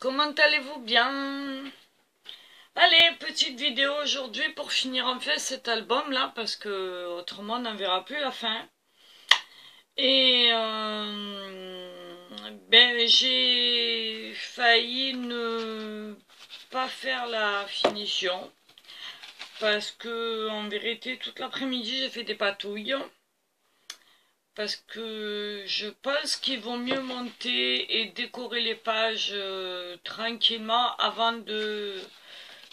Comment allez-vous bien? Allez, petite vidéo aujourd'hui pour finir en fait cet album là, parce que autrement on n'en verra plus la fin. Et j'ai failli ne pas faire la finition, parce que en vérité toute l'après-midi j'ai fait des patouilles. Parce que je pense qu'il vaut mieux monter et décorer les pages tranquillement avant de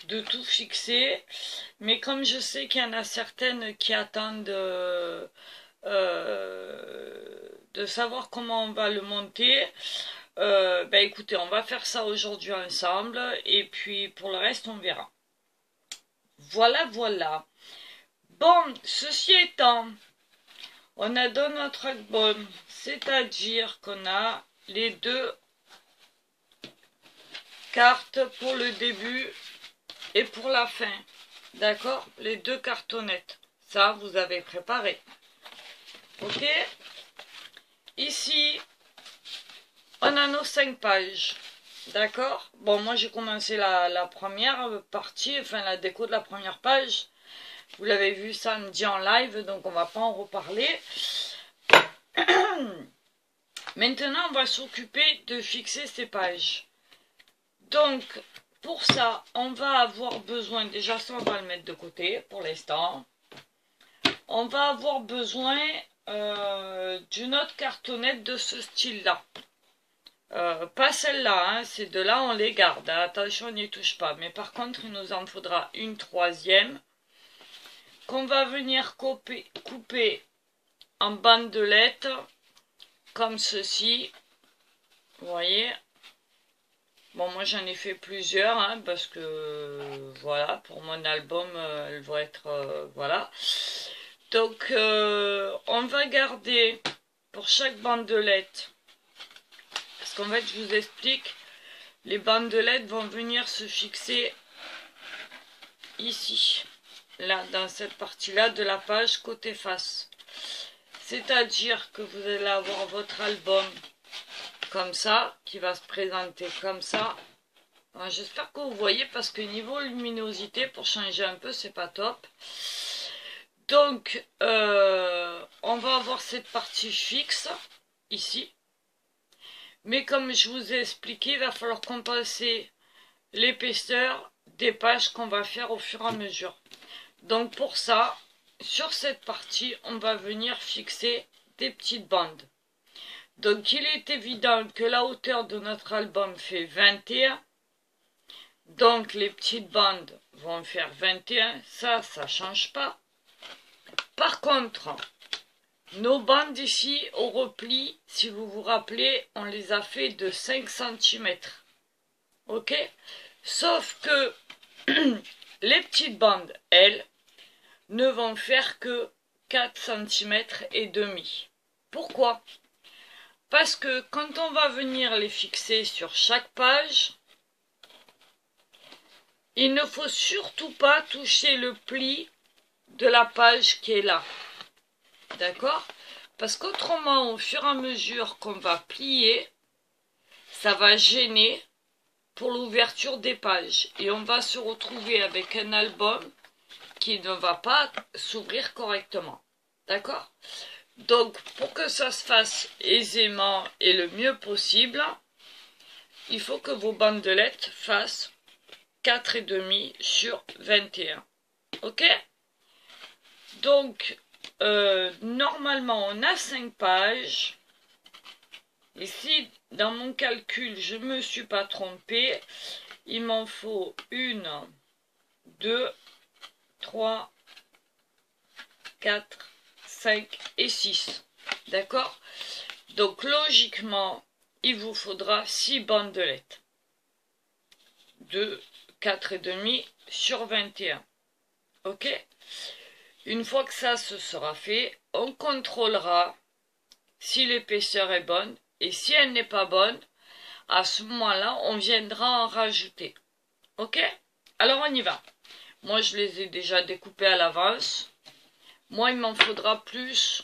tout fixer. Mais comme je sais qu'il y en a certaines qui attendent de savoir comment on va le monter, écoutez, on va faire ça aujourd'hui ensemble et puis pour le reste on verra. Voilà, voilà. Bon, ceci étant, on a dans notre album, c'est-à-dire qu'on a les deux cartes pour le début et pour la fin. D'accord? Les deux cartonnettes. Ça, vous avez préparé. Ok? Ici, on a nos 5 pages. D'accord? Bon, moi j'ai commencé la première partie, enfin la déco de la première page. Vous l'avez vu samedi en live, donc on va pas en reparler. Maintenant, on va s'occuper de fixer ces pages. Donc, pour ça, on va avoir besoin, déjà ça on va le mettre de côté pour l'instant. On va avoir besoin d'une autre cartonnette de ce style-là. Pas celle-là, hein, ces deux-là on les garde, hein, attention on n'y touche pas. Mais par contre, il nous en faudra une troisième qu'on va venir couper en bandelettes comme ceci, vous voyez. Bon, moi j'en ai fait plusieurs, hein, parce que voilà, pour mon album elles vont être voilà. Donc on va garder pour chaque bandelette, parce qu'en fait je vous explique, les bandelettes vont venir se fixer ici, là dans cette partie là de la page côté face. C'est-à-dire que vous allez avoir votre album comme ça, qui va se présenter comme ça. J'espère que vous voyez, parce que niveau luminosité, pour changer un peu, c'est pas top. Donc, on va avoir cette partie fixe, ici. Mais comme je vous ai expliqué, il va falloir compenser l'épaisseur des pages qu'on va faire au fur et à mesure. Donc pour ça, sur cette partie, on va venir fixer des petites bandes. Donc il est évident que la hauteur de notre album fait 21. Donc les petites bandes vont faire 21. Ça change pas. Par contre, nos bandes ici au repli, si vous vous rappelez, on les a fait de 5 cm. Ok? Sauf que les petites bandes, elles, ne vont faire que 4 cm et demi. Pourquoi? Parce que quand on va venir les fixer sur chaque page, il ne faut surtout pas toucher le pli de la page qui est là. D'accord? Parce qu'autrement, au fur et à mesure qu'on va plier, ça va gêner pour l'ouverture des pages. Et on va se retrouver avec un album qui ne va pas s'ouvrir correctement. D'accord? Donc, pour que ça se fasse aisément et le mieux possible, il faut que vos bandelettes fassent 4,5 sur 21. Ok? Donc, normalement, on a 5 pages. Et si, dans mon calcul, je ne me suis pas trompée, il m'en faut 1, 2, 3, 4, 5 et 6. D'accord? Donc logiquement, il vous faudra 6 bandelettes. 2, 4,5 sur 21. Ok? Une fois que ça se sera fait, on contrôlera si l'épaisseur est bonne. Et si elle n'est pas bonne, à ce moment-là, on viendra en rajouter. Ok? Alors on y va. Moi, je les ai déjà découpés à l'avance. Moi, il m'en faudra plus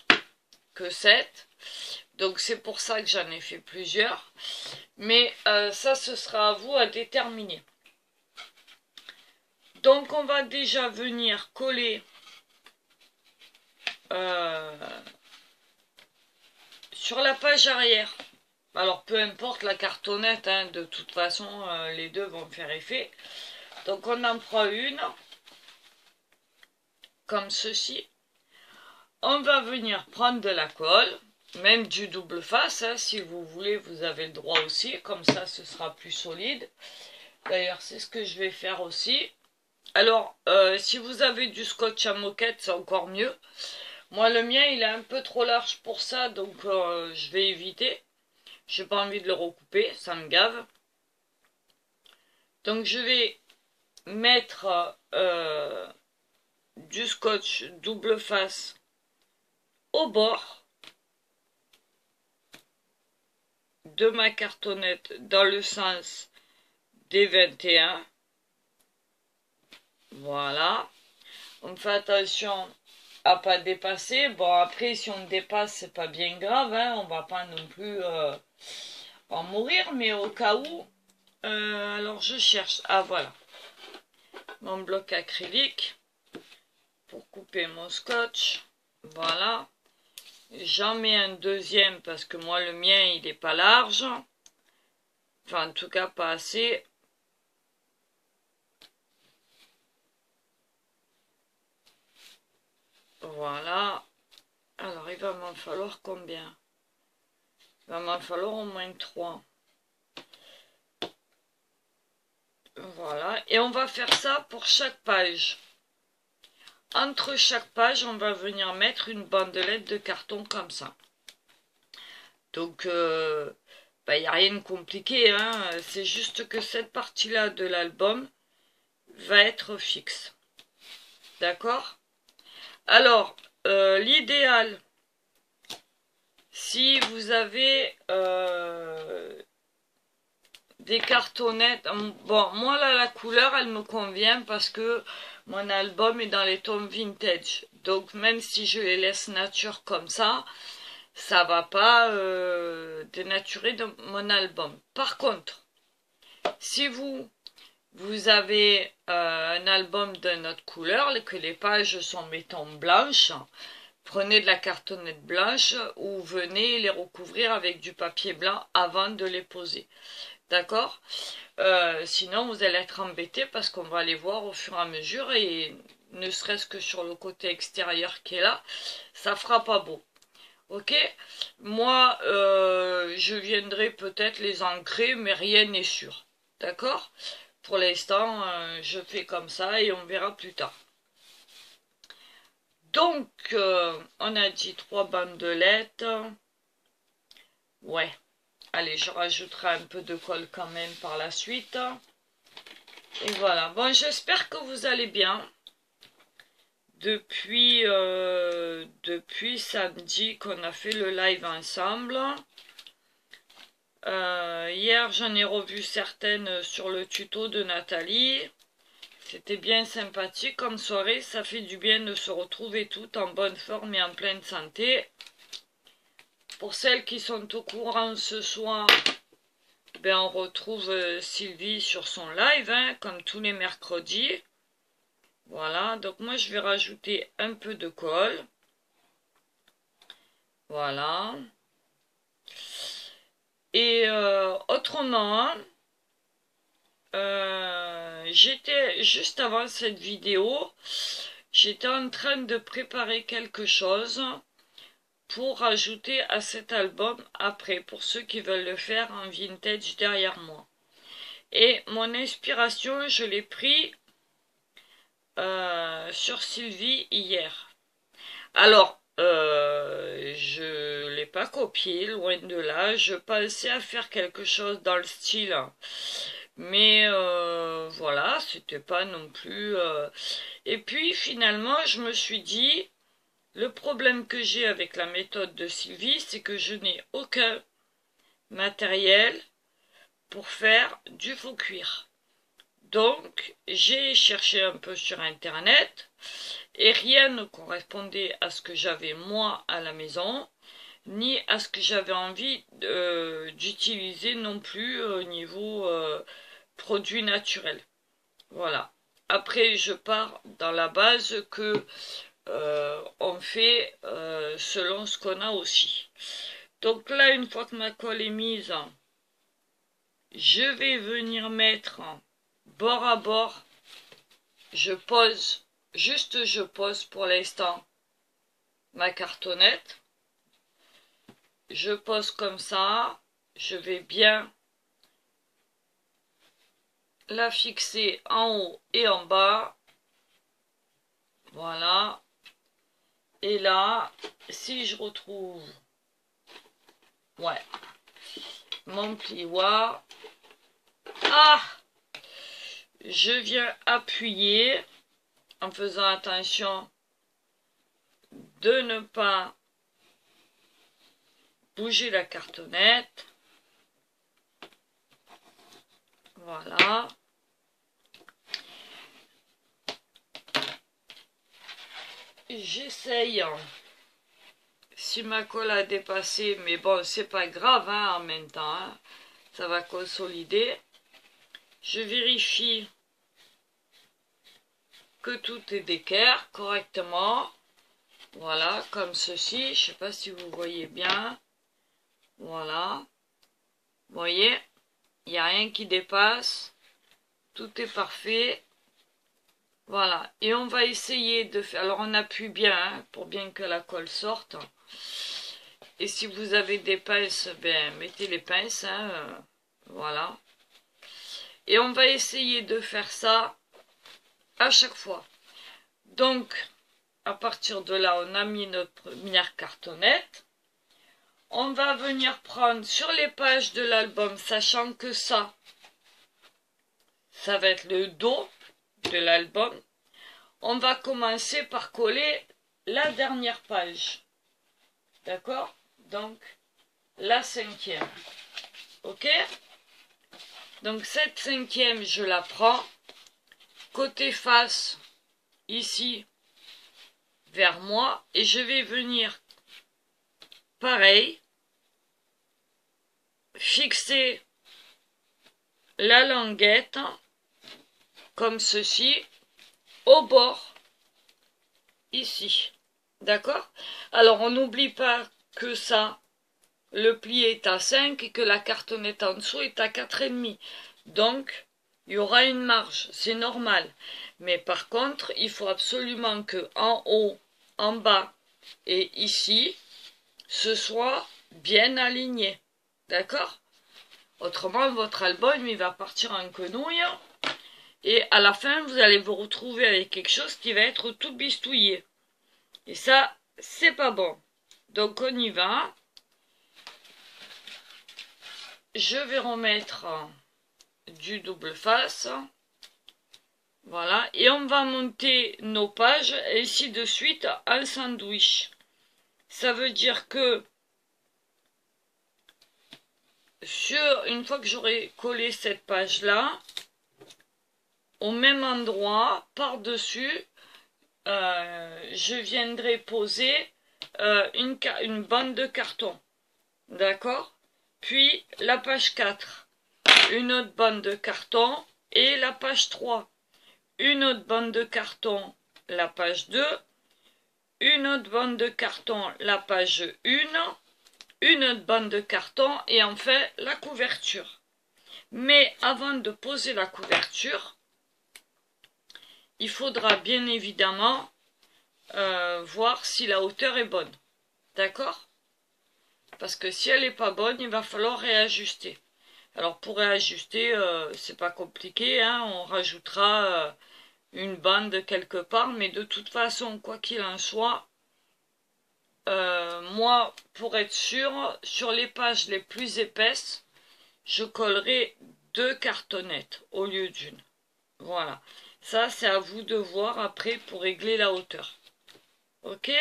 que 7. Donc, c'est pour ça que j'en ai fait plusieurs. Mais ça, ce sera à vous à déterminer. Donc, on va déjà venir coller sur la page arrière. Alors, peu importe la cartonnette, hein, de toute façon, les deux vont faire effet. Donc, on en prend une, comme ceci. On va venir prendre de la colle, même du double face, hein, si vous voulez, vous avez le droit aussi. Comme ça, ce sera plus solide. D'ailleurs, c'est ce que je vais faire aussi. Alors, si vous avez du scotch à moquette, c'est encore mieux. Moi, le mien, il est un peu trop large pour ça, donc je vais éviter. J'ai pas envie de le recouper, ça me gave. Donc, je vais mettre du scotch double face au bord de ma cartonnette dans le sens des 21. Voilà. On fait attention à pas dépasser. Bon, après, si on dépasse, c'est pas bien grave, hein, on va pas non plus en mourir, mais au cas où, alors je cherche. Ah, voilà. Mon bloc acrylique pour couper mon scotch. Voilà. J'en mets un deuxième parce que moi, le mien, il est pas large. Enfin, en tout cas, pas assez. Voilà. Alors, il va m'en falloir combien? Il va m'en falloir au moins 3. Voilà. Et on va faire ça pour chaque page. Entre chaque page, on va venir mettre une bandelette de carton comme ça. Donc, il n'y a rien de compliqué, hein. C'est juste que cette partie-là de l'album va être fixe. D'accord? Alors, l'idéal, si vous avez des cartonnettes, bon, moi là, la couleur, elle me convient parce que mon album est dans les tons vintage. Donc, même si je les laisse nature comme ça va pas dénaturer mon album. Par contre, si vous avez un album d'une autre couleur, que les pages sont, mettons, blanches, prenez de la cartonnette blanche ou venez les recouvrir avec du papier blanc avant de les poser. D'accord? Sinon, vous allez être embêté parce qu'on va les voir au fur et à mesure et ne serait-ce que sur le côté extérieur qui est là, ça fera pas beau. Ok? Moi, je viendrai peut-être les ancrer, mais rien n'est sûr. D'accord? Pour l'instant, je fais comme ça et on verra plus tard. Donc, on a dit 3 bandelettes. Ouais. Allez, je rajouterai un peu de colle quand même par la suite. Et voilà. Bon, j'espère que vous allez bien. Depuis samedi qu'on a fait le live ensemble. Hier, j'en ai revu certaines sur le tuto de Nathalie. C'était bien sympathique comme soirée. Ça fait du bien de se retrouver toutes en bonne forme et en pleine santé. Pour celles qui sont au courant ce soir, ben on retrouve Sylvie sur son live, hein, comme tous les mercredis. Voilà, donc moi je vais rajouter un peu de colle. Voilà. Et autrement, j'étais juste avant cette vidéo, j'étais en train de préparer quelque chose pour rajouter à cet album après, pour ceux qui veulent le faire en vintage derrière moi. Et mon inspiration, je l'ai pris sur Sylvie hier. Alors, je l'ai pas copié, loin de là. Je pensais à faire quelque chose dans le style, mais voilà, c'était pas non plus. Et puis finalement, je me suis dit, le problème que j'ai avec la méthode de Sylvie, c'est que je n'ai aucun matériel pour faire du faux cuir. Donc, j'ai cherché un peu sur internet et rien ne correspondait à ce que j'avais moi à la maison. ni à ce que j'avais envie d'utiliser non plus au niveau produit naturel. Voilà. Après, je pars dans la base que on fait selon ce qu'on a aussi. Donc là, une fois que ma colle est mise, je vais venir mettre bord à bord. Je pose, juste je pose pour l'instant ma cartonnette. Je pose comme ça. Je vais bien la fixer en haut et en bas. Voilà. Et là, si je retrouve mon plioir, je viens appuyer en faisant attention de ne pas bouger la cartonnette. Voilà. J'essaye, si ma colle a dépassé, mais bon, c'est pas grave hein, en même temps, hein, ça va consolider. Je vérifie que tout est d'équerre correctement. Voilà, comme ceci. Je sais pas si vous voyez bien. Voilà. Vous voyez, il n'y a rien qui dépasse. Tout est parfait. Voilà. Et on va essayer de faire... Alors, on appuie bien hein, pour bien que la colle sorte. Et si vous avez des pinces, ben, mettez les pinces. Hein, voilà. Et on va essayer de faire ça à chaque fois. Donc, à partir de là, on a mis notre première cartonnette. On va venir prendre sur les pages de l'album, sachant que ça va être le dos de l'album. On va commencer par coller la dernière page. D'accord? Donc, la 5e. Ok? Donc, cette 5e, je la prends. Côté face, ici, vers moi. Et je vais venir, pareil, fixer la languette, comme ceci, au bord, ici. D'accord? Alors, on n'oublie pas que ça, le pli est à 5 et que la cartonnette en dessous est à 4,5. Donc, il y aura une marge, c'est normal. Mais par contre, il faut absolument que en haut, en bas et ici, ce soit bien aligné. D'accord? Autrement, votre album, il va partir en quenouille. Et à la fin, vous allez vous retrouver avec quelque chose qui va être tout bistouillé. Et ça, c'est pas bon. Donc, on y va. Je vais remettre du double face. Voilà. Et on va monter nos pages ainsi de suite en sandwich. Ça veut dire que une fois que j'aurai collé cette page-là, au même endroit, par-dessus, je viendrai poser une bande de carton. D'accord? Puis la page 4, une autre bande de carton, et la page 3, une autre bande de carton, la page 2, une autre bande de carton, la page 1, une autre bande de carton, et enfin la couverture. Mais avant de poser la couverture, il faudra bien évidemment voir si la hauteur est bonne. D'accord? Parce que si elle n'est pas bonne, il va falloir réajuster. Alors pour réajuster, c'est pas compliqué, hein, on rajoutera une bande quelque part, mais de toute façon, quoi qu'il en soit, moi, pour être sûr, sur les pages les plus épaisses, je collerai 2 cartonnettes au lieu d'une. Voilà. Ça, c'est à vous de voir après pour régler la hauteur. Ok?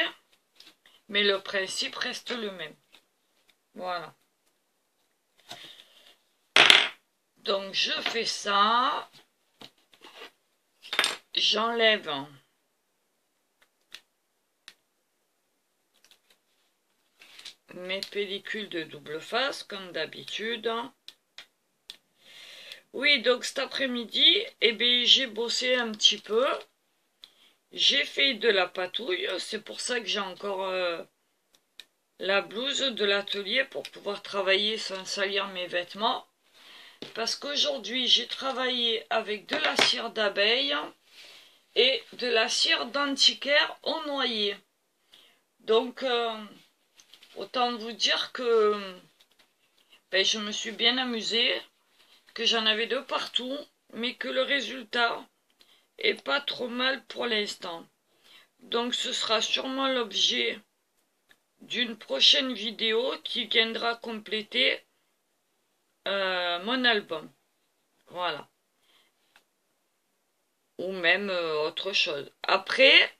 Mais le principe reste le même. Voilà. Donc, je fais ça. J'enlève mes pellicules de double face, comme d'habitude. Oui, donc cet après-midi, eh bien, j'ai bossé un petit peu. J'ai fait de la patouille. C'est pour ça que j'ai encore la blouse de l'atelier pour pouvoir travailler sans salir mes vêtements. Parce qu'aujourd'hui, j'ai travaillé avec de la cire d'abeille et de la cire d'antiquaire au noyer. Donc, autant vous dire que ben, je me suis bien amusée, que j'en avais de partout, mais que le résultat est pas trop mal pour l'instant. Donc ce sera sûrement l'objet d'une prochaine vidéo qui viendra compléter mon album. Voilà. Ou même autre chose. Après,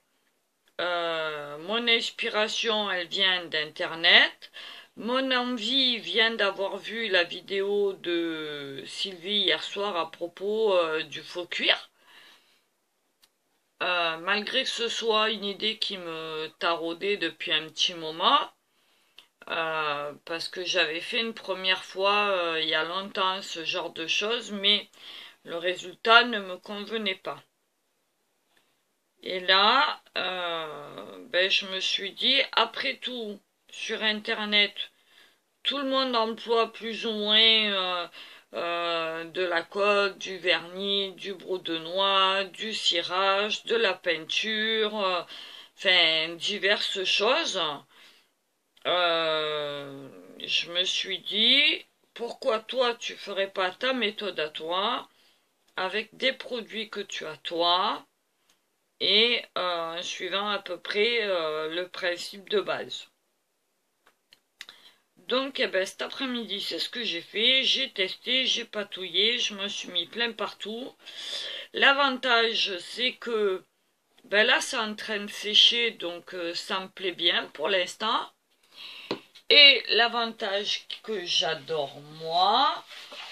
mon inspiration, elle vient d'internet. Mon envie vient d'avoir vu la vidéo de Sylvie hier soir à propos du faux cuir. Malgré que ce soit une idée qui me taraudait depuis un petit moment, parce que j'avais fait une première fois il y a longtemps ce genre de choses, mais le résultat ne me convenait pas. Et là, ben, je me suis dit, après tout, sur Internet, tout le monde emploie plus ou moins de la colle, du vernis, du broue-de-noix, du cirage, de la peinture, enfin diverses choses. Je me suis dit, pourquoi toi tu ferais pas ta méthode à toi, avec des produits que tu as toi, et suivant à peu près le principe de base. Donc, eh ben, cet après-midi, c'est ce que j'ai fait. J'ai testé, j'ai patouillé, je me suis mis plein partout. L'avantage, c'est que ben là, c'est en train de sécher, donc ça me plaît bien pour l'instant. Et l'avantage que j'adore, moi,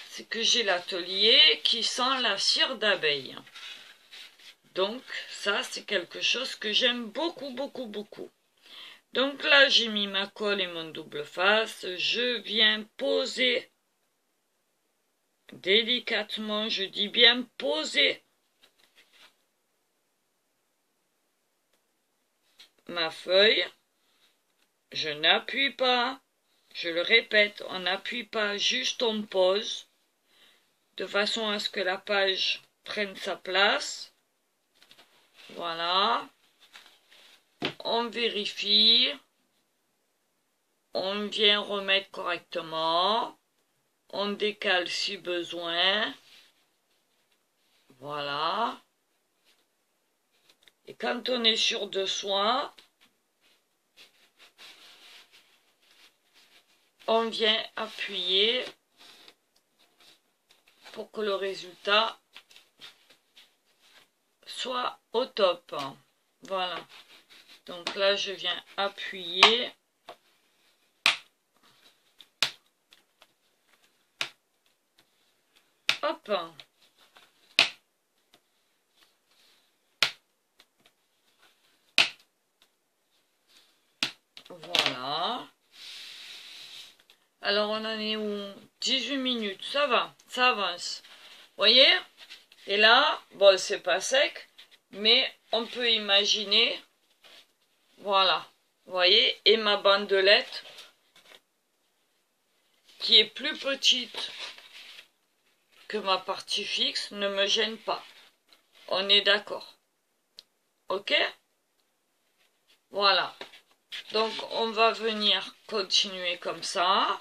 c'est que j'ai l'atelier qui sent la cire d'abeille. Donc, ça, c'est quelque chose que j'aime beaucoup, beaucoup, beaucoup. Donc là, j'ai mis ma colle et mon double face. Je viens poser délicatement, je dis bien poser ma feuille. Je n'appuie pas, je le répète, on n'appuie pas, juste on pose, de façon à ce que la page prenne sa place. Voilà. On vérifie. On vient remettre correctement. On décale si besoin. Voilà. Et quand on est sûr de soi, on vient appuyer pour que le résultat soit au top. Voilà. Donc là, je viens appuyer. Hop. Voilà. Alors, on en est où? 18 minutes. Ça va, ça avance. Voyez? Et là, bon, c'est pas sec, mais on peut imaginer, voilà, vous voyez, et ma bandelette, qui est plus petite que ma partie fixe, ne me gêne pas. On est d'accord. Ok? Voilà. Donc, on va venir continuer comme ça,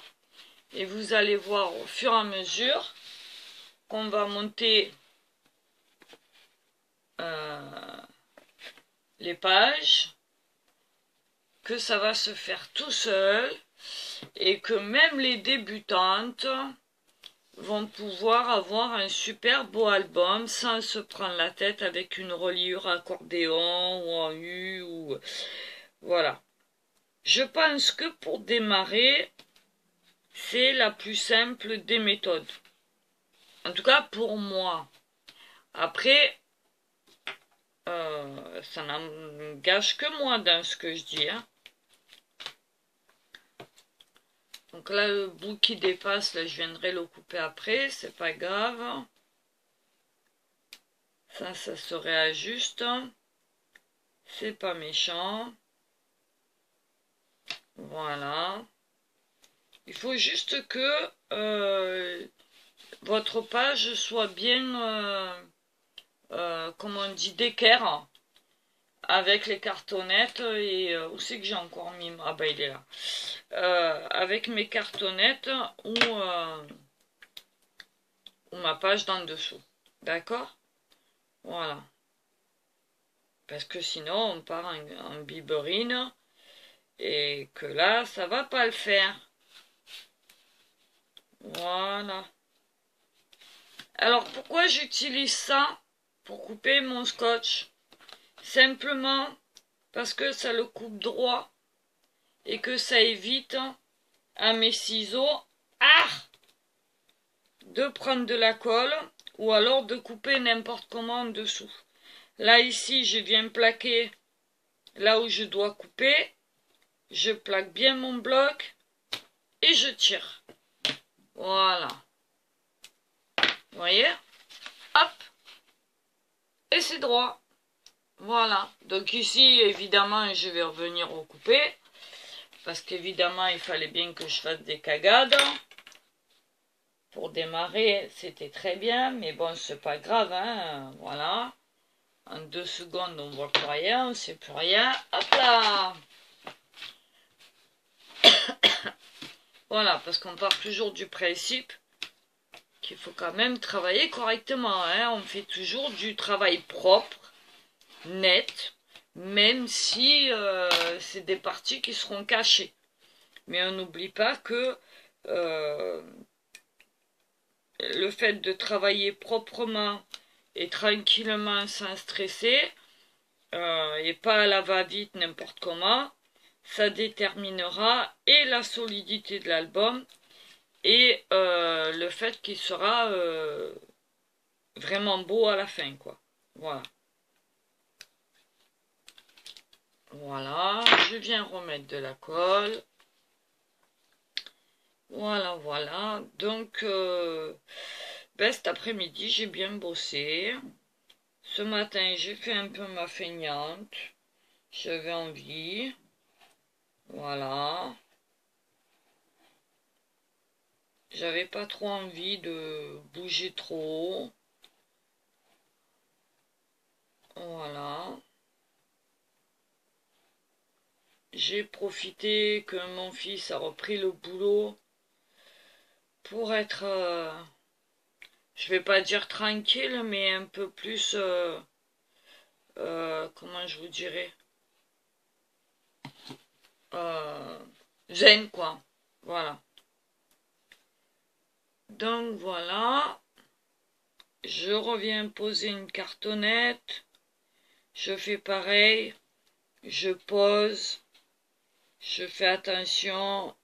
et vous allez voir au fur et à mesure qu'on va monter les pages, que ça va se faire tout seul et que même les débutantes vont pouvoir avoir un super beau album sans se prendre la tête avec une reliure accordéon ou en U ou voilà. Je pense que pour démarrer, c'est la plus simple des méthodes. En tout cas pour moi. Après, ça n'engage que moi dans ce que je dis. Hein. Donc là, le bout qui dépasse, là, je viendrai le couper après, c'est pas grave. Ça se réajuste. C'est pas méchant. Voilà. Il faut juste que votre page soit bien, comment on dit, d'équerre. Avec les cartonnettes et où c'est que j'ai encore mis, ah bah il est là, avec mes cartonnettes ou ma page d'en dessous, d'accord, voilà, parce que sinon on part en biberine et que là ça va pas le faire. Voilà. Alors pourquoi j'utilise ça pour couper mon scotch? Simplement parce que ça le coupe droit et que ça évite à mes ciseaux de prendre de la colle ou alors de couper n'importe comment en dessous. Là ici je viens plaquer là où je dois couper, je plaque bien mon bloc et je tire. Voilà. Vous voyez? Hop. Et c'est droit. Voilà. Donc ici évidemment je vais revenir recouper. Parce qu'évidemment, il fallait bien que je fasse des cagades. Pour démarrer, c'était très bien, mais bon, c'est pas grave, hein, voilà. En 2 secondes, on voit plus rien, on sait plus rien. Hop là! Voilà, parce qu'on part toujours du principe qu'il faut quand même travailler correctement, hein. On fait toujours du travail propre, net, même si c'est des parties qui seront cachées. Mais on n'oublie pas que le fait de travailler proprement et tranquillement sans stresser, et pas à la va-vite n'importe comment, ça déterminera et la solidité de l'album et le fait qu'il sera vraiment beau à la fin, quoi. Voilà. Voilà, je viens remettre de la colle. Voilà, voilà. Donc, cet après-midi, j'ai bien bossé. Ce matin, j'ai fait un peu ma feignante. J'avais envie. Voilà. J'avais pas trop envie de bouger trop. Voilà. J'ai profité que mon fils a repris le boulot pour être, je vais pas dire tranquille, mais un peu plus, comment je vous dirais, zen, quoi. Voilà. Donc voilà, je reviens poser une cartonnette, je fais pareil, je pose, je fais attention,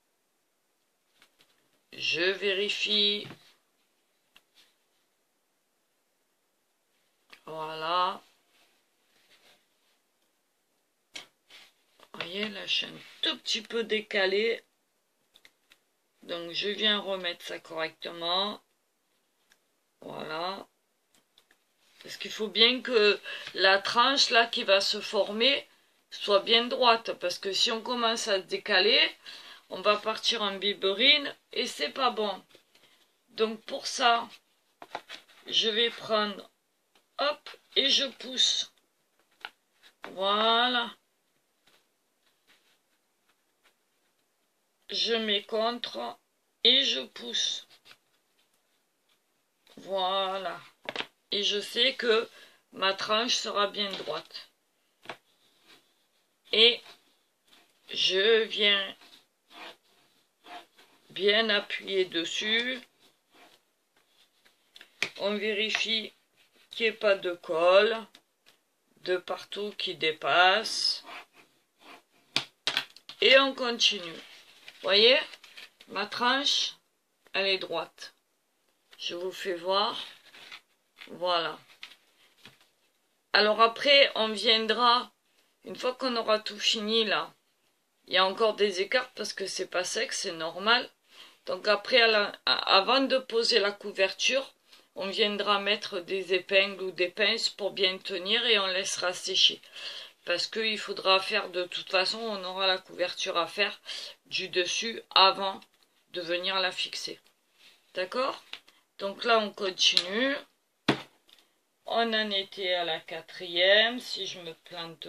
je vérifie, voilà. Vous voyez, là je suis un tout petit peu décalé, donc je viens remettre ça correctement, voilà. Parce qu'il faut bien que la tranche là qui va se former soit bien droite, parce que si on commence à se décaler, on va partir en biberine et c'est pas bon. Donc pour ça, je vais prendre, hop, et je pousse. Voilà. Je mets contre et je pousse. Voilà. Et je sais que ma tranche sera bien droite. Et je viens bien appuyer dessus. On vérifie qu'il n'y ait pas de colle de partout qui dépasse. Et on continue. Vous voyez, ma tranche, elle est droite. Je vous fais voir. Voilà. Alors après, on viendra, une fois qu'on aura tout fini là, Il y a encore des écarts parce que c'est pas sec, c'est normal. Donc après, avant de poser la couverture, on viendra mettre des épingles ou des pinces pour bien tenir et on laissera sécher. Parce qu'il faudra faire, de toute façon, on aura la couverture à faire du dessus avant de venir la fixer. D'accord? Donc là, on continue. On en était à la 4e, si je me plante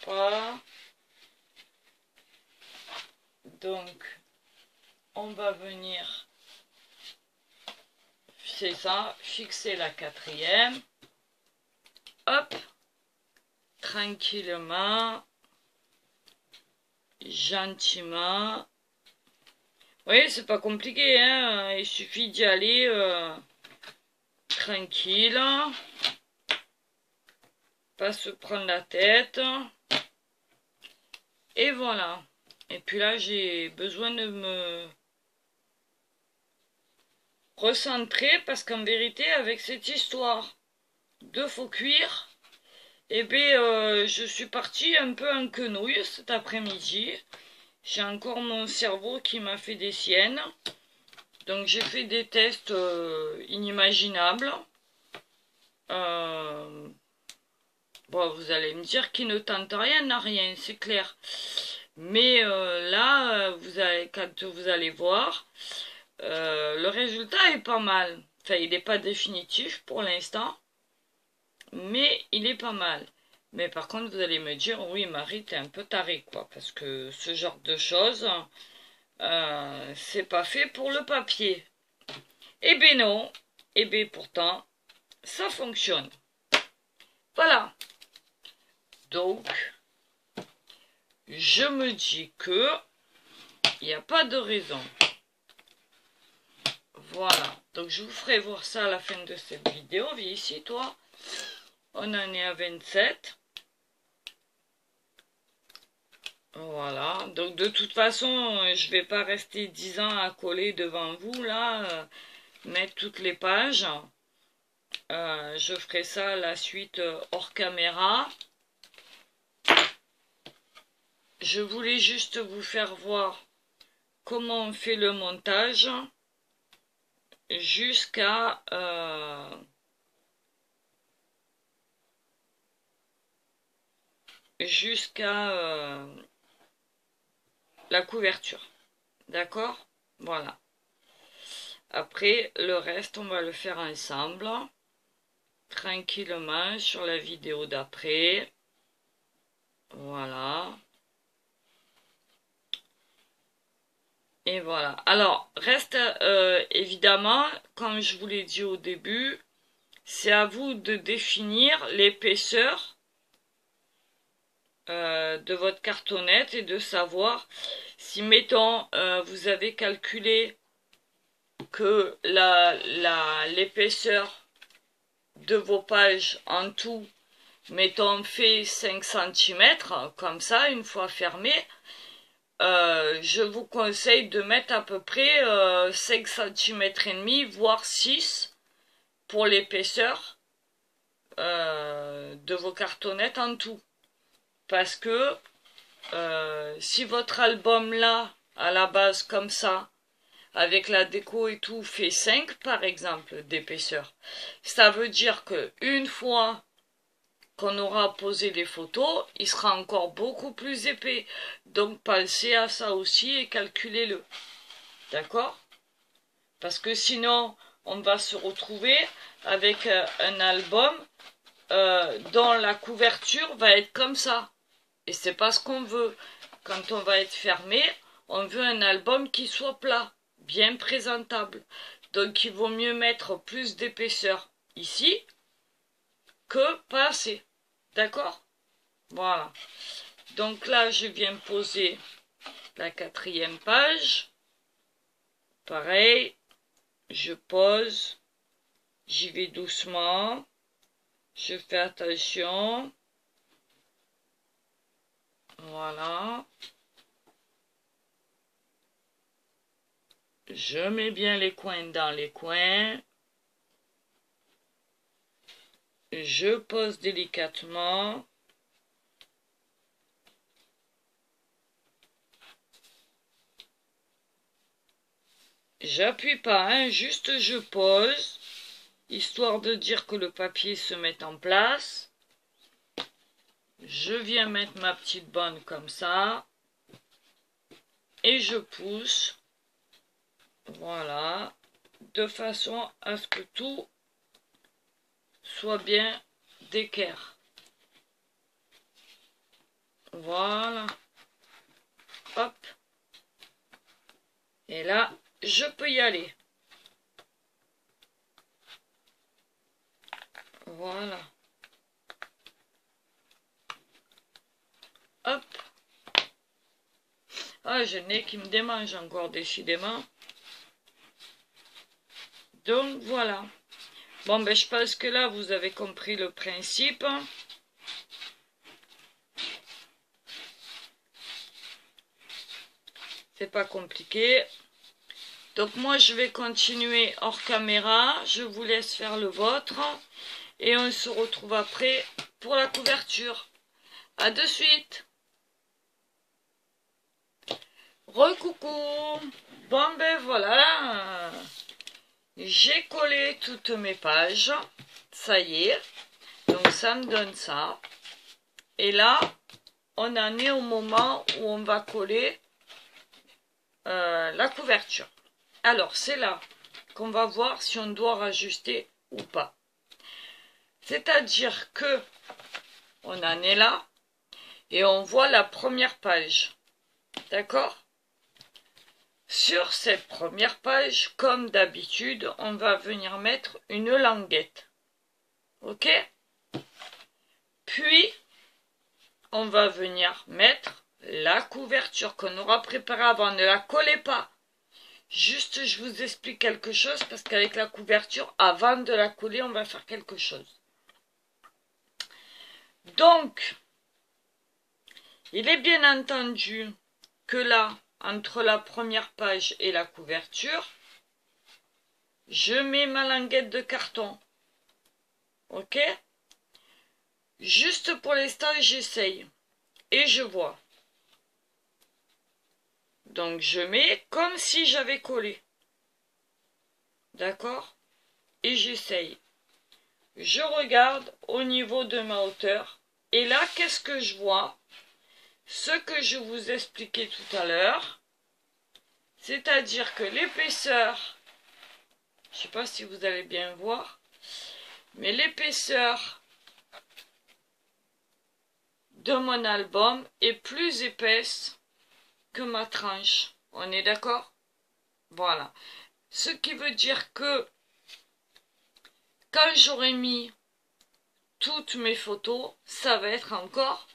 pas. Donc, on va venir, c'est ça, fixer la 4e. Hop, tranquillement, gentiment. Oui, c'est pas compliqué, hein, il suffit d'y aller tranquille, pas se prendre la tête. Et voilà. Et puis là, j'ai besoin de me recentrer parce qu'en vérité, avec cette histoire de faux cuir, eh bien, je suis partie un peu en quenouille cet après-midi. J'ai encore mon cerveau qui m'a fait des siennes. Donc j'ai fait des tests inimaginables. Bon, vous allez me dire qu'il ne tente rien n'a rien, c'est clair. Mais là, quand vous allez voir, le résultat est pas mal. Enfin, il n'est pas définitif pour l'instant, mais il est pas mal. Mais par contre, vous allez me dire, oui, Marie, t'es un peu tarée, quoi, parce que ce genre de choses, c'est pas fait pour le papier. Eh ben non, eh ben pourtant, ça fonctionne. Voilà. Donc, je me dis que il n'y a pas de raison. Voilà. Donc, je vous ferai voir ça à la fin de cette vidéo. Viens ici, toi. On en est à 27. Voilà. Donc, de toute façon, je vais pas rester 10 ans à coller devant vous, là, mettre toutes les pages. Je ferai ça à la suite hors caméra. Je voulais juste vous faire voir comment on fait le montage jusqu'à la couverture. D'accord? Voilà. Après, le reste, on va le faire ensemble, tranquillement, sur la vidéo d'après. Voilà. Et voilà. Alors, reste évidemment, comme je vous l'ai dit au début, c'est à vous de définir l'épaisseur de votre cartonnette et de savoir si, mettons, vous avez calculé que l'épaisseur de vos pages en tout, mettons, fait 5 cm, comme ça, une fois fermé, je vous conseille de mettre à peu près 5 cm et demi, voire 6 pour l'épaisseur de vos cartonnettes en tout. Parce que si votre album là, à la base comme ça, avec la déco et tout, fait 5 par exemple d'épaisseur, ça veut dire que une fois qu'on aura posé les photos, il sera encore beaucoup plus épais. Donc pensez à ça aussi et calculez-le. D'accord? Parce que sinon, on va se retrouver avec un album dont la couverture va être comme ça. Et c'est pas ce qu'on veut. Quand on va être fermé, on veut un album qui soit plat, bien présentable. Donc il vaut mieux mettre plus d'épaisseur ici que pas assez. D'accord? Voilà. Donc là, je viens poser la 4e page. Pareil, je pose, j'y vais doucement, je fais attention. Voilà. Je mets bien les coins dans les coins. Je pose délicatement. J'appuie pas, hein, juste je pose, histoire de dire que le papier se mette en place. Je viens mettre ma petite bande comme ça. Et je pousse. Voilà. De façon à ce que tout soit bien d'équerre. Voilà. Hop. Et là, je peux y aller. Voilà. Hop. Ah, j'ai le nez qui me démange encore, décidément. Donc, voilà. Bon, ben, je pense que là, vous avez compris le principe. C'est pas compliqué. Donc, moi, je vais continuer hors caméra. Je vous laisse faire le vôtre. Et on se retrouve après pour la couverture. À de suite. Recoucou. Bon, ben, voilà. J'ai collé toutes mes pages. Ça y est. Donc, ça me donne ça. Et là, on en est au moment où on va coller la couverture. Alors, c'est là qu'on va voir si on doit rajuster ou pas. C'est-à-dire que on en est là et on voit la première page. D'accord? Sur cette première page, comme d'habitude, on va venir mettre une languette. Ok? Puis, on va venir mettre la couverture qu'on aura préparée avant. Ne la collez pas. Juste, je vous explique quelque chose parce qu'avec la couverture, avant de la coller, on va faire quelque chose. Donc, il est bien entendu que là, entre la première page et la couverture, je mets ma languette de carton. Ok? Juste pour l'instant, j'essaye. Et je vois. Donc, je mets comme si j'avais collé. D'accord? Et j'essaye. Je regarde au niveau de ma hauteur. Et là, qu'est-ce que je vois? Ce que je vous expliquais tout à l'heure. C'est-à-dire que l'épaisseur, je ne sais pas si vous allez bien voir, mais l'épaisseur de mon album est plus épaisse que ma tranche. On est d'accord? Voilà. Ce qui veut dire que quand j'aurai mis toutes mes photos, ça va être encore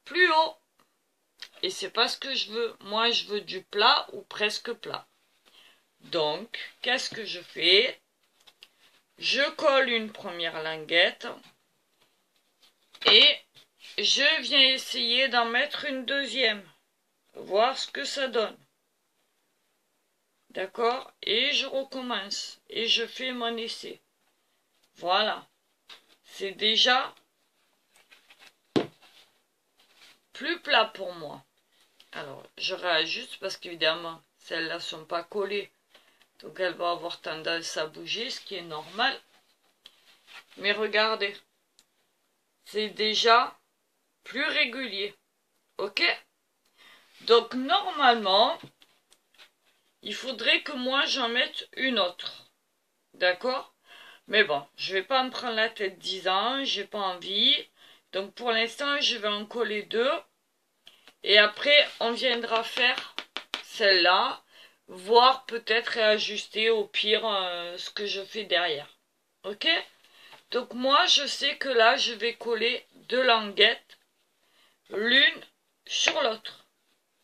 plus haut. Et c'est pas ce que je veux. Moi, je veux du plat ou presque plat. Donc, qu'est-ce que je fais? Je colle une première languette et je viens essayer d'en mettre une deuxième. Voir ce que ça donne. D'accord? Et je recommence. Et je fais mon essai. Voilà. C'est déjà plus plat pour moi. Alors, je réajuste parce qu'évidemment, celles-là ne sont pas collées. Donc, elles vont avoir tendance à bouger, ce qui est normal. Mais regardez. C'est déjà plus régulier. Ok? Donc, normalement, il faudrait que moi, j'en mette une autre. D'accord? Mais bon, je vais pas me prendre la tête 10 ans, j'ai pas envie. Donc, pour l'instant, je vais en coller deux. Et après, on viendra faire celle-là, voire peut-être réajuster au pire ce que je fais derrière. Ok? Donc moi, je sais que là, je vais coller deux languettes, l'une sur l'autre,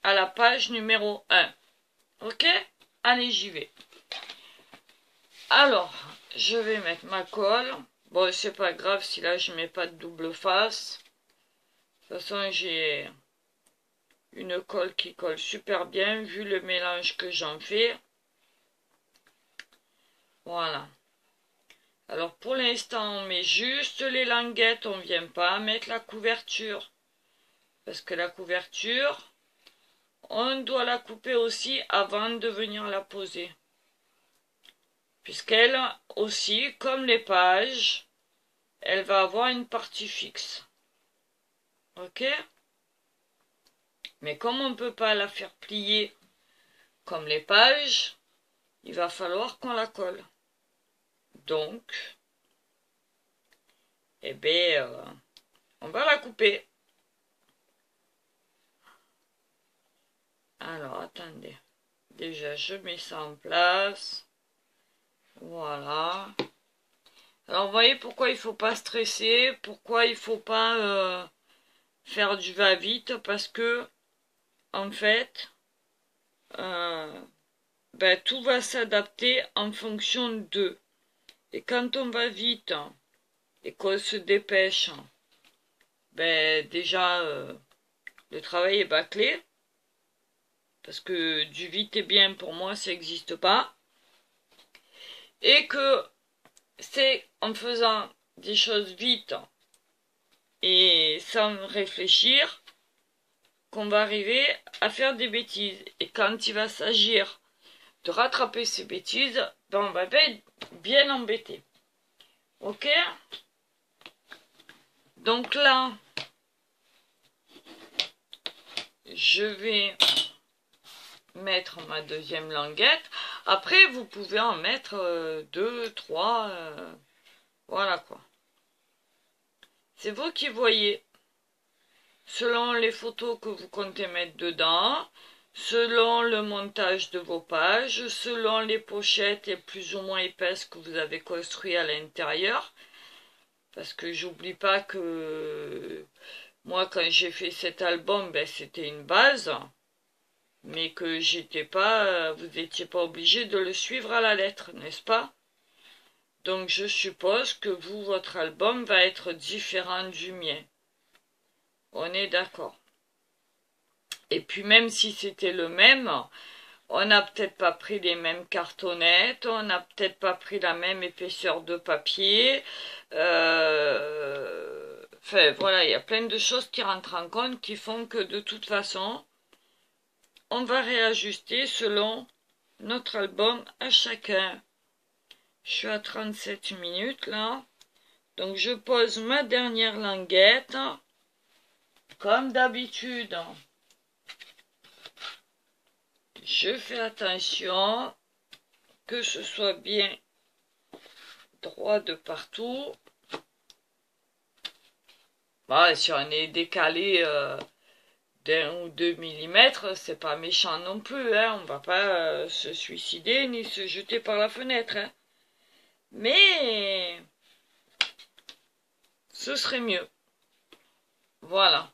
à la page numéro 1. Ok? Allez, j'y vais. Alors, je vais mettre ma colle. Bon, c'est pas grave si là, je mets pas de double face. De toute façon, j'ai une colle qui colle super bien vu le mélange que j'en fais. Voilà. Alors pour l'instant on met juste les languettes, on ne vient pas mettre la couverture. Parce que la couverture, on doit la couper aussi avant de venir la poser. puisqu'elle aussi, comme les pages, elle va avoir une partie fixe. Ok? Mais comme on ne peut pas la faire plier comme les pages, il va falloir qu'on la colle. Donc, eh bien, on va la couper. Alors, attendez. Déjà, je mets ça en place. Voilà. Alors, vous voyez pourquoi il ne faut pas stresser, pourquoi il ne faut pas faire du va-vite, parce que, en fait, tout va s'adapter en fonction d'eux. Et quand on va vite et qu'on se dépêche, déjà, le travail est bâclé. Parce que du vite et bien, pour moi, ça n'existe pas. Et que c'est en faisant des choses vite et sans réfléchir qu'on va arriver à faire des bêtises. Et quand il va s'agir de rattraper ces bêtises, on va être bien embêté. Ok? Donc là, je vais mettre ma deuxième languette. Après, vous pouvez en mettre 2, 3, voilà quoi. C'est vous qui voyez, selon les photos que vous comptez mettre dedans, selon le montage de vos pages, selon les pochettes plus ou moins épaisses que vous avez construites à l'intérieur. Parce que j'oublie pas que moi, quand j'ai fait cet album, c'était une base, mais que j'étais pas, vous n'étiez pas obligé de le suivre à la lettre, n'est-ce pas? Donc je suppose que vous, votre album va être différent du mien. On est d'accord. Et puis même si c'était le même, on n'a peut-être pas pris les mêmes cartonnettes, on n'a peut-être pas pris la même épaisseur de papier. Enfin voilà, il y a plein de choses qui rentrent en compte qui font que de toute façon, on va réajuster selon notre album à chacun. Je suis à 37 minutes là. Donc je pose ma dernière languette. Comme d'habitude. Je fais attention que ce soit bien droit de partout. Bon, si on est décalé d'1 ou 2 millimètres, c'est pas méchant non plus. Hein. On va pas se suicider ni se jeter par la fenêtre. Hein. Mais ce serait mieux. Voilà.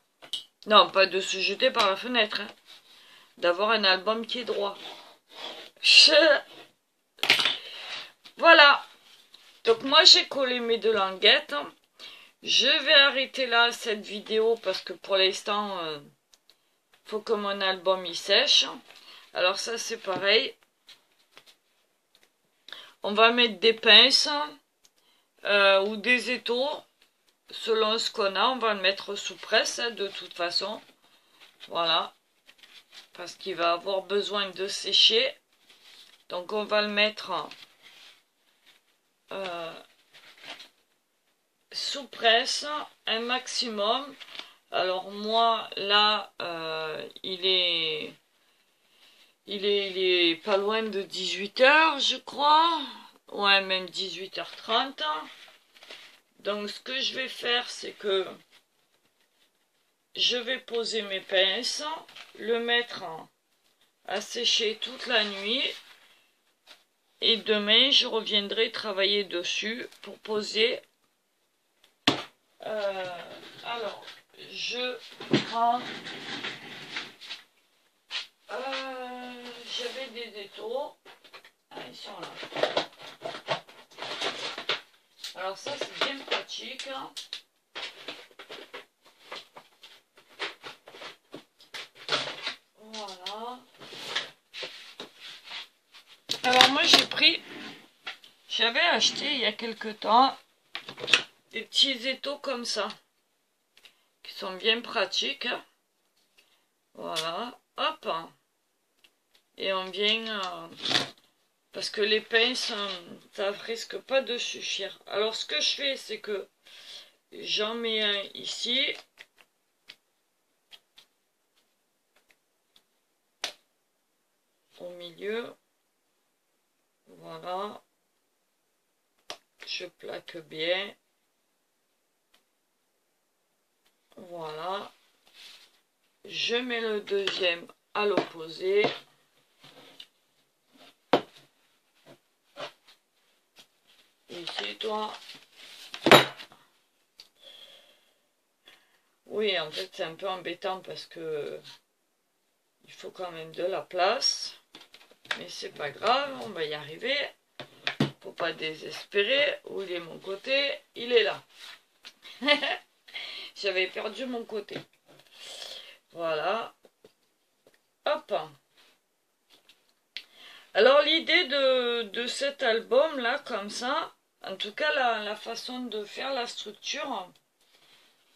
Non, pas de se jeter par la fenêtre. Hein. D'avoir un album qui est droit. Voilà. Donc moi j'ai collé mes deux languettes. Je vais arrêter là cette vidéo parce que pour l'instant, faut que mon album y sèche. Alors ça c'est pareil. On va mettre des pinces ou des étaux. Selon ce qu'on a, on va le mettre sous presse de toute façon. Voilà. Parce qu'il va avoir besoin de sécher. Donc on va le mettre sous presse un maximum. Alors moi là il est pas loin de 18h je crois. Ouais, même 18h30. Donc ce que je vais faire c'est que je vais poser mes pinces, le mettre à sécher toute la nuit. Et demain, je reviendrai travailler dessus pour poser. Alors, je prends. J'avais des étaux. Ah, ils sont là. Alors, ça, c'est bien pratique. Voilà. Alors, moi, j'avais acheté il y a quelque temps des petits étaux comme ça, qui sont bien pratiques. Voilà, hop. Et on vient Parce que les pinces, ça risque pas de suffire. Alors ce que je fais, c'est que j'en mets un ici. Au milieu. Voilà. Je plaque bien. Voilà. Je mets le deuxième à l'opposé. Ici, toi. Oui, en fait, c'est un peu embêtant parce que il faut quand même de la place. Mais c'est pas grave, on va y arriver. Faut pas désespérer. Où il est mon côté? Il est là. J'avais perdu mon côté. Voilà. Hop. Alors l'idée de cet album là, comme ça, en tout cas la façon de faire la structure,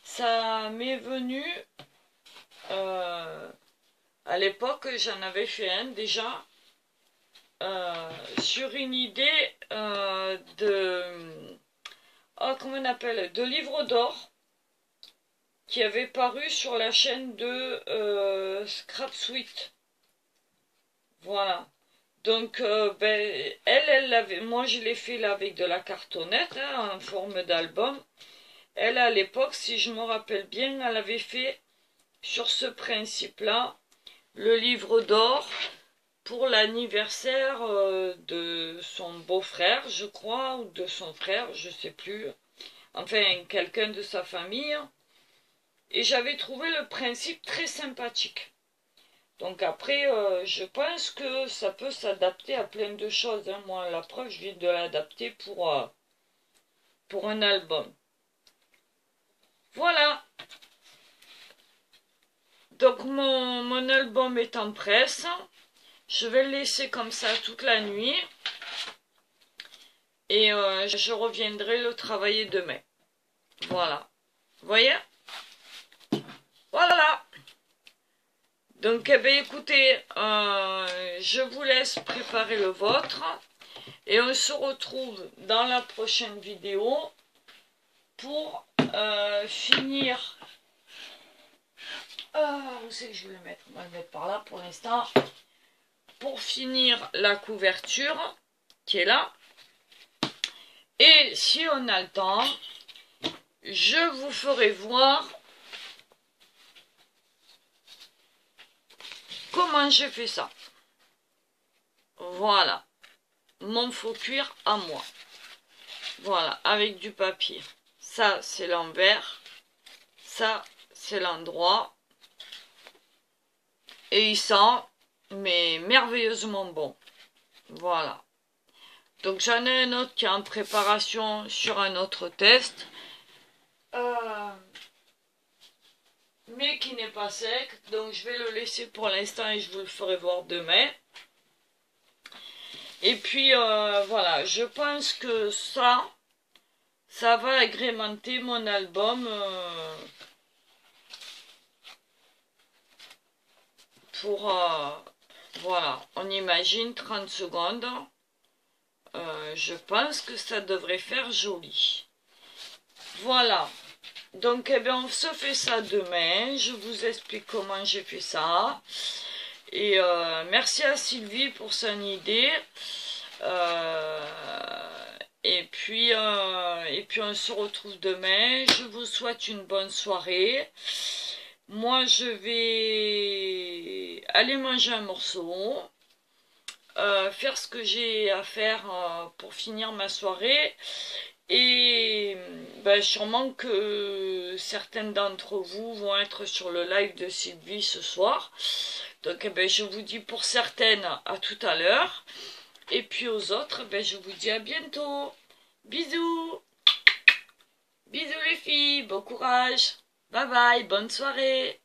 ça m'est venu à l'époque, j'en avais fait un déjà, sur une idée comment on appelle, de livre d'or, qui avait paru sur la chaîne de Scrap Sweet. Voilà. Donc, elle l'avait, moi je l'ai fait là avec de la cartonnette, hein, en forme d'album. Elle, à l'époque, si je me rappelle bien, elle avait fait sur ce principe-là le livre d'or pour l'anniversaire de son beau-frère, je crois, ou de son frère, je sais plus. Enfin, quelqu'un de sa famille. Et j'avais trouvé le principe très sympathique. Donc après, je pense que ça peut s'adapter à plein de choses. Hein. Moi, la preuve, je viens de l'adapter pour un album. Voilà. Donc mon album est en presse. Je vais le laisser comme ça toute la nuit. Et je reviendrai le travailler demain. Voilà. Vous voyez? Voilà. Donc, eh bien, écoutez, je vous laisse préparer le vôtre. Et on se retrouve dans la prochaine vidéo pour finir. Où c'est que je vais le mettre? On va le mettre par là pour l'instant. Pour finir la couverture qui est là. Et si on a le temps, je vous ferai voir comment j'ai fait ça. Voilà. Mon faux cuir à moi. Voilà, avec du papier. Ça, c'est l'envers. Ça, c'est l'endroit. Et il sent, mais merveilleusement bon. Voilà. Donc, j'en ai un autre qui est en préparation sur un autre test. Mais qui n'est pas sec. Donc, je vais le laisser pour l'instant et je vous le ferai voir demain. Et puis, voilà. Je pense que ça va agrémenter mon album pour, voilà, on imagine 30 secondes. Je pense que ça devrait faire joli. Voilà. Donc, eh bien, on se fait ça demain. Je vous explique comment j'ai fait ça. Et merci à Sylvie pour son idée. Et puis on se retrouve demain. Je vous souhaite une bonne soirée. Moi, je vais aller manger un morceau. Faire ce que j'ai à faire pour finir ma soirée. Et ben, sûrement que certaines d'entre vous vont être sur le live de Sylvie ce soir. Donc ben, je vous dis pour certaines à tout à l'heure. Et puis aux autres, ben, je vous dis à bientôt. Bisous. Bisous les filles, bon courage. Bye bye, bonne soirée.